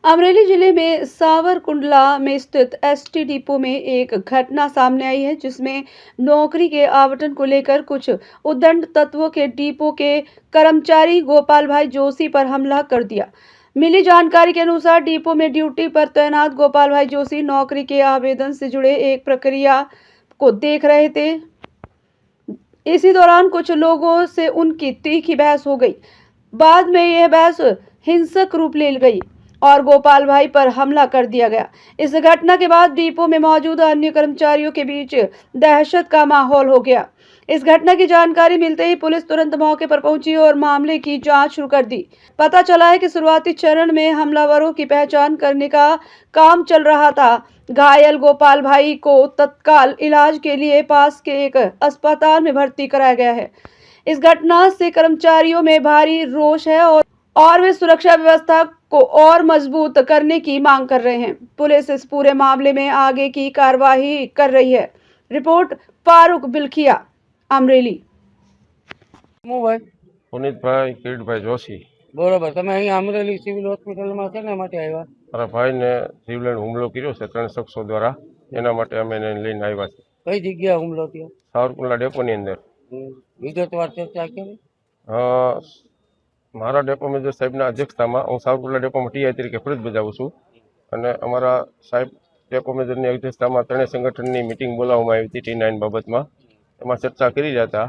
अमरेली जिले में सावरकुंडला में स्थित एसटी डिपो में एक घटना सामने आई है जिसमें नौकरी के आवंटन को लेकर कुछ उद्दंड तत्वों के डिपो के कर्मचारी गोपाल भाई जोशी पर हमला कर दिया। मिली जानकारी के अनुसार डिपो में ड्यूटी पर तैनात गोपाल भाई जोशी नौकरी के आवेदन से जुड़े एक प्रक्रिया को देख रहे थे। इसी दौरान कुछ लोगों से उनकी तीखी बहस हो गई। बाद में यह बहस हिंसक रूप ले गई और गोपाल भाई पर हमला कर दिया गया। इस घटना के बाद डिपो में मौजूद अन्य कर्मचारियों के बीच दहशत का माहौल हो गया। इस घटना की जानकारी मिलते ही पुलिस तुरंत मौके पर पहुंची और मामले की जांच शुरू कर दी। पता चला है कि शुरुआती चरण में हमलावरों की पहचान करने का काम चल रहा था। घायल गोपाल भाई को तत्काल इलाज के लिए पास के एक अस्पताल में भर्ती कराया गया है। इस घटना से कर्मचारियों में भारी रोष है और वे सुरक्षा व्यवस्था को और मजबूत करने की मांग कर रहे हैं। पुलिस इस पूरे मामले में आगे की कार्रवाई कर रही है। रिपोर्ट फारूक बिलखिया, अमरेली। પુનિતભાઈ કિરીટભાઈ જોશી। બરોબર, તમે અહીંયા અમરેલી સિવિલ હોસ્પિટલમાં શેના માટે આવ્યા? મારા ભાઈને જીવલેણ હુમલો કર્યો છે 3 શખ્સો દ્વારા, એના માટે અમે એને લઈને આવ્યા છીએ। કઈ જગ્યાએ હુમલો થયો? સાવરકુંડલા ડેપોની અંદર। વિગતવાર ચર્ચા કરી? અ, મારા ડેપો મેનેજર સાહેબના અધ્યક્ષતામાં હું સાવરકુંડલા ડેપોમાં ટીઆઈ તરીકે ફરજ બજાવું છું અને અમારા સાહેબ ડેપો મેનેજરની અધ્યક્ષતામાં ત્રણેય સંગઠનની મિટિંગ બોલાવવામાં આવી હતી T9 બાબતમાં। એમાં ચર્ચા કરી રહ્યા હતા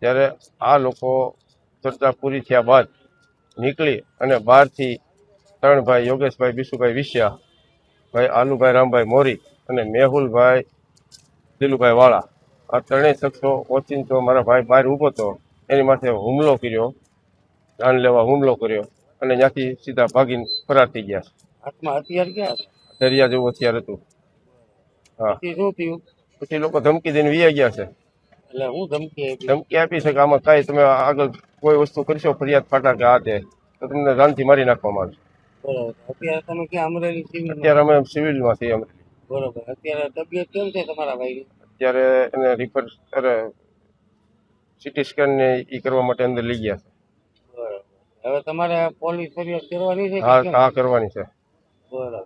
ત્યારે આ લોકો ચર્ચા પૂરી થયા બાદ નીકળી અને બહારથી 3 ભાઈ યોગેશભાઈ બિશુભાઈ વિશ્યા, ભાઈ આલુભાઈ રામભાઈ મોરી અને મેહુલભાઈ દિલુભાઈ વાળા, આ ત્રણેય શખ્સો ઓચિંતો મારા ભાઈ બહાર ઊભો હતો એની માથે હુમલો કર્યો, જાન લેવા હુમલો કર્યો અને ત્યાંથી સીધા ભાગીને ફરાર થઈ ગયા છે। હાથમાં હથિયાર ક્યાં? દરિયા જેવું હથિયાર હતું। હા, પછી શું થયું? પછી લોકો ધમકી દઈને વી ગયા છે। એટલે હું ધમકી આપી? ધમકી આપી છે કે આમાં કાંઈ તમે આગળ કોઈ વસ્તુ કરશો ફરિયાદ ફાટા કે આ તે તો તમને જાનથી મારી નાખવામાં આવશે। બરોબર, અત્યારે તમે ક્યાં અમરેલી સિવિલ? અત્યારે અમે સિવિલમાં છીએ। બરોબર, અત્યારે તબિયત કેમ છે તમારા ભાઈની? અત્યારે એને રિફર સિટી સ્કેન ને એ કરવા માટે અંદર લઈ ગયા છે। બરોબર, હવે તમારે પોલીસ ફરિયાદ કરવાની છે? હા, કરવાની છે। બરોબર।